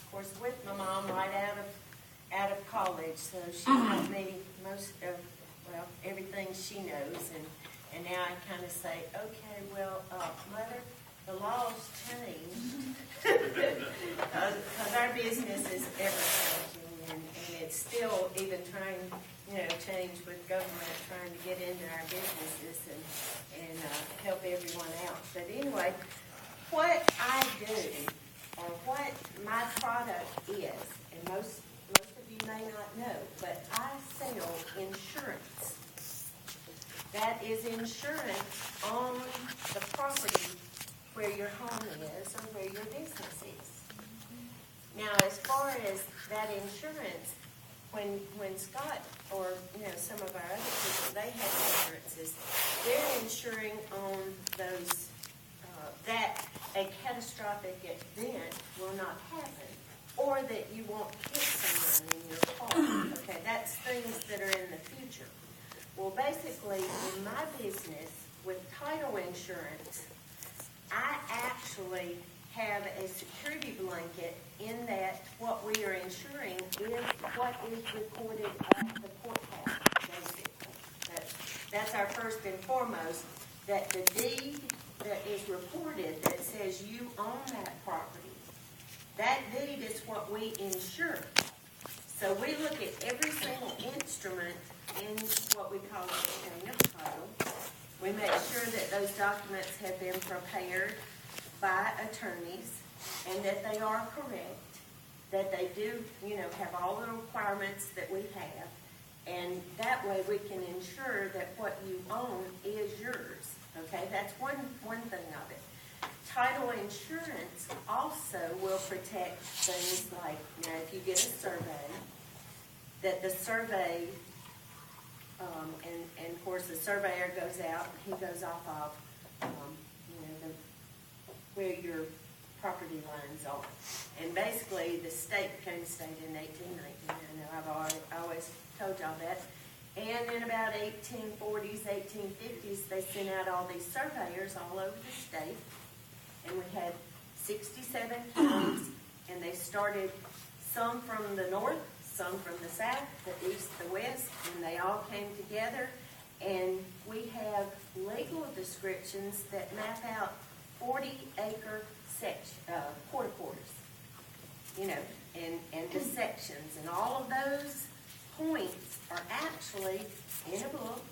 of course, with my mom right out of college, so she taught me most of, well, everything she knows, and now I kind of say, okay, well, Mother, the laws change, because our business is ever changing, and it's still even trying, change with government, trying to get into our businesses and help everyone out. But anyway, what I do, or what my product is, and most of you may not know, but I sell insurance. That is insurance on the property where your home is or where your business is. Now, as far as that insurance, when Scott or some of our other people, they have insurances, they're insuring on those that a catastrophic event will not happen, or that you won't hit someone in your car. Okay, that's things that are in the future. Well, basically, in my business with title insurance, I actually have a security blanket in that what we are insuring is what is recorded at the courthouse, basically. That's our first and foremost, that the deed that is reported that says you own that property, that deed is what we insure. So we look at every single instrument in what we call a chain of title. We make sure that those documents have been prepared by attorneys and that they are correct, that they do, have all the requirements that we have, and that way we can ensure that what you own is yours. Okay, that's one thing of it. Title insurance also will protect things like, if you get a survey, that the survey, and of course the surveyor goes out, he goes off of, where your property lines are. And basically the state became state in 1819. I know I've always told y'all that. And in about 1840s, 1850s, they sent out all these surveyors all over the state. And we had 67 counties, and they started some from the north, some from the south, the east, the west, and they all came together. And we have legal descriptions that map out 40-acre quarter quarters, and the sections. And all of those points are actually in a book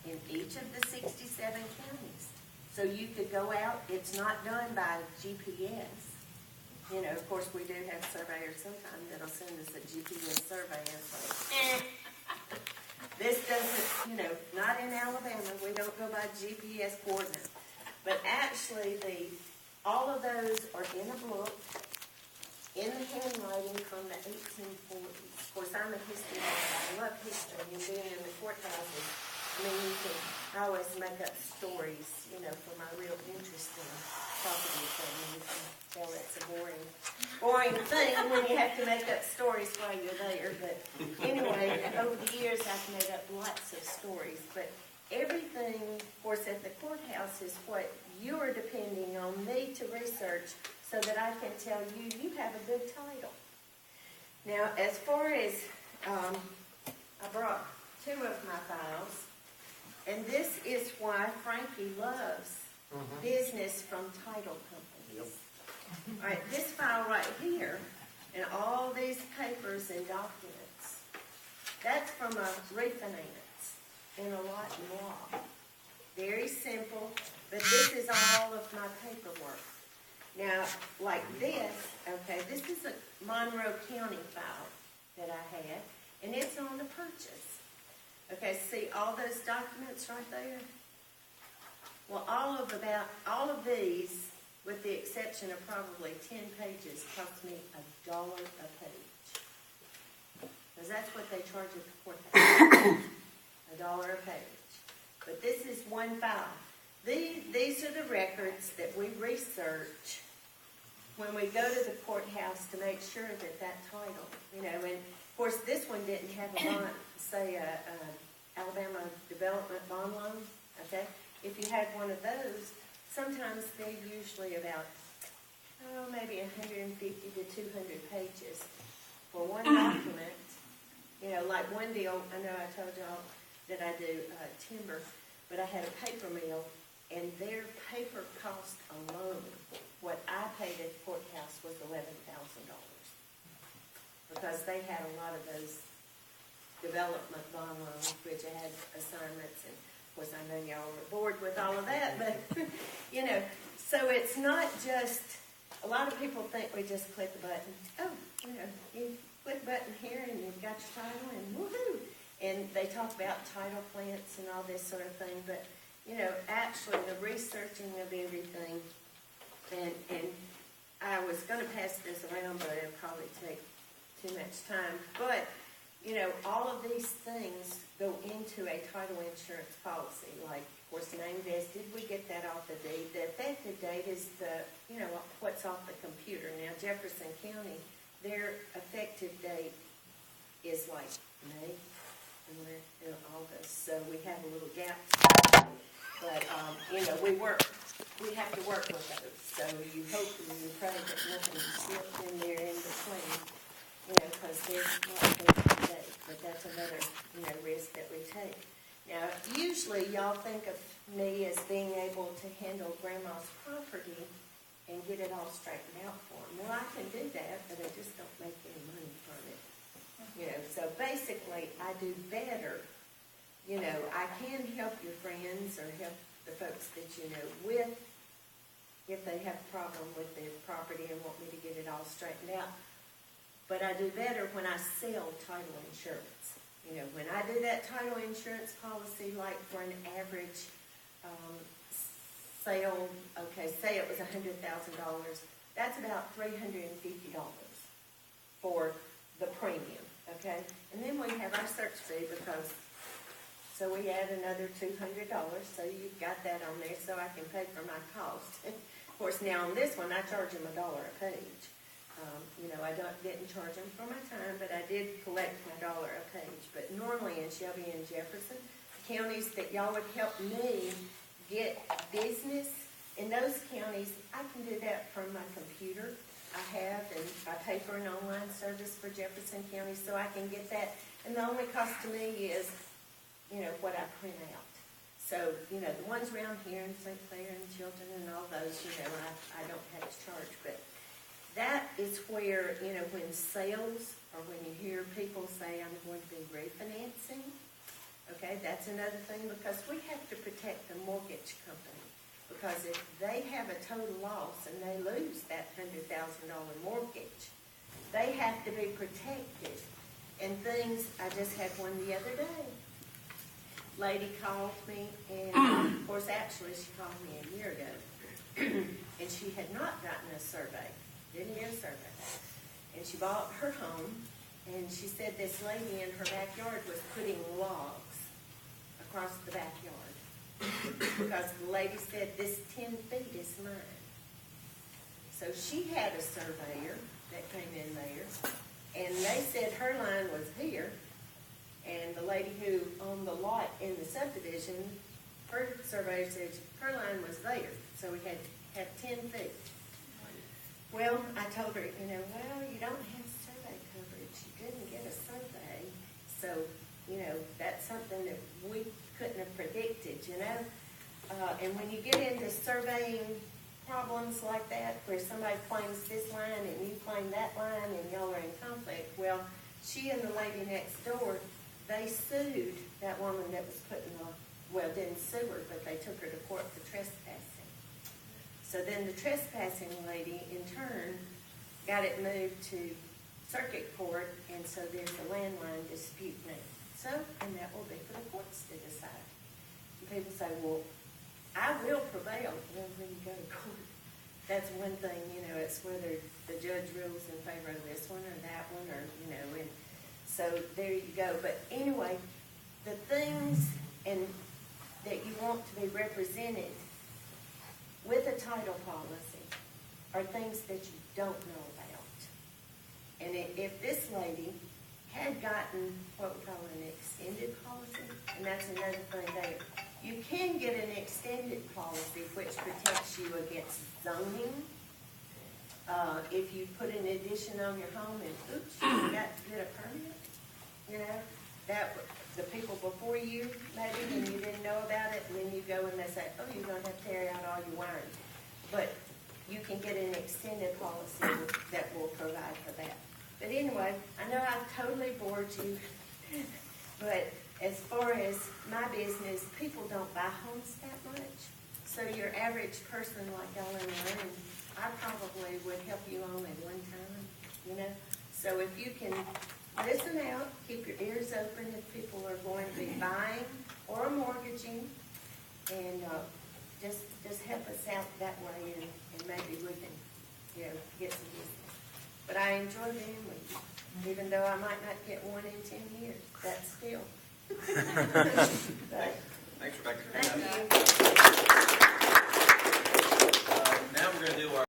in each of the 67 counties. So you could go out, it's not done by GPS. Of course, we do have surveyors sometimes that'll send us a GPS survey and say, this doesn't, not in Alabama, we don't go by GPS coordinates. But actually, all of those are in a book, in the handwriting from the 1840s. Of course, I'm a history buff. I love history and being in the courthouses. I always make up stories, for my real interest in property things. You can tell it's a boring thing when you have to make up stories while you're there. But anyway, over the years, I've made up lots of stories. But everything, of course, at the courthouse is what you are depending on me to research so that I can tell you have a good title. Now, as far as, I brought 2 of my files, and this is why Frankie loves business from title companies. Yep. All right, this file right here, and all these papers and documents, that's from a refinance in a lot and law. Very simple, but this is all of my paperwork. Now, like this, okay, this is a Monroe County file that I had, and it's on the purchase. Okay, see all those documents right there? Well, all of these, with the exception of probably 10 pages, cost me $1 a page. Because that's what they charge at the courthouse. $1 a page. But this is one file. These are the records that we research when we go to the courthouse to make sure that title, and of course this one didn't have a bond, say Alabama Development Bond Loan, okay? If you had one of those, sometimes they're usually about maybe 150 to 200 pages for one document. You know, like one deal, I know I told y'all that I do timber, but I had a paper mill, and their paper cost alone, what I paid at the courthouse was $11,000. Because they had a lot of those development bond loans, which had assignments, and of course I know y'all were bored with all of that, but you know, so it's not just, a lot of people think we just click the button. Oh, you know, you click the button here and you've got your title and woohoo! And they talk about title plants and all this sort of thing, but you know, actually the researching of everything, and I was going to pass this around, but it'd probably take too much time. But, you know, all of these things go into a title insurance policy, like, of course, name vested, we get that off the deed. The effective date is the, you know, what's off the computer. Now, Jefferson County, their effective date is like May, and we're in August, so we have a little gap. But, you know, we have to work with those. So you hope and you pray that nothing slips in there in between, you know, because there's not going to be days. But that's another, you know, risk that we take. Now, usually y'all think of me as being able to handle grandma's property and get it all straightened out for them. Well, I can do that, but I just don't make any money from it. You know, so basically I do better. You know, I can help your friends or help the folks that you know with if they have a problem with their property and want me to get it all straightened out. But I do better when I sell title insurance. You know, when I do that title insurance policy, like for an average sale, okay, say it was $100,000, that's about $350 for the premium, okay? And then we have our search fee because, so we add another $200, so you've got that on there so I can pay for my cost. Of course, now on this one, I charge them $1 a page. You know, I didn't charge them for my time, but I did collect my $1 a page. But normally in Shelby and Jefferson, counties that y'all would help me get business, in those counties, I can do that from my computer. I have, and I pay for an online service for Jefferson County, so I can get that. And the only cost to me is, you know, what I print out. So, you know, the ones around here in St. Clair and Chilton and all those, you know, I don't have to charge. But that is where, you know, when sales or when you hear people say, I'm going to be refinancing, okay, that's another thing because we have to protect the mortgage company. Because if they have a total loss and they lose that $100,000 mortgage, they have to be protected. And things, I just had one the other day. Lady called me, and of course, actually, she called me a year ago, and she had not gotten a survey, didn't get a survey. And she bought her home, and she said this lady in her backyard was putting logs across the backyard. Because the lady said, this 10 feet is mine. So she had a surveyor that came in there, and they said her line was here, and the lady who owned the lot in the subdivision, her surveyor said her line was there, so we had 10 feet. Well, I told her, you know, well, you don't have survey coverage. You didn't get a survey, so, you know, that's something that we couldn't have predicted, you know. And when you get into surveying problems like that, where somebody claims this line and you claim that line and y'all are in conflict, well, she and the lady next door, they sued that woman that was putting on, well, didn't sue her, but they took her to court for trespassing. So then the trespassing lady, in turn, got it moved to circuit court, and so there's a landline dispute now. So, and that will be for the courts to decide. And people say, well, I will prevail. Well, when you go to court, that's one thing, you know, it's whether the judge rules in favor of this one or that one, or, you know, and so there you go. But anyway, the things and that you want to be represented with a title policy are things that you don't know about. And if this lady had gotten what we call an extended policy, and that's another thing there. You can get an extended policy which protects you against zoning, if you put an addition on your home and oops, you got to get a permit, you know, that, the people before you, maybe, and you didn't know about it, and then you go and they say, oh, you're gonna have to tear out all your wiring. But you can get an extended policy that will provide for that. But anyway, I know I've totally bored you, but as far as my business, people don't buy homes that much. So your average person like y'all in the room, I probably would help you only one time, you know? So if you can listen out, keep your ears open if people are going to be buying or mortgaging, and just help us out that way, and maybe we can, you know, get some business. But I enjoy being with you, even though I might not get one in 10 years. That's still. But, Thanks, Rebecca. thank you. Now we're going to do our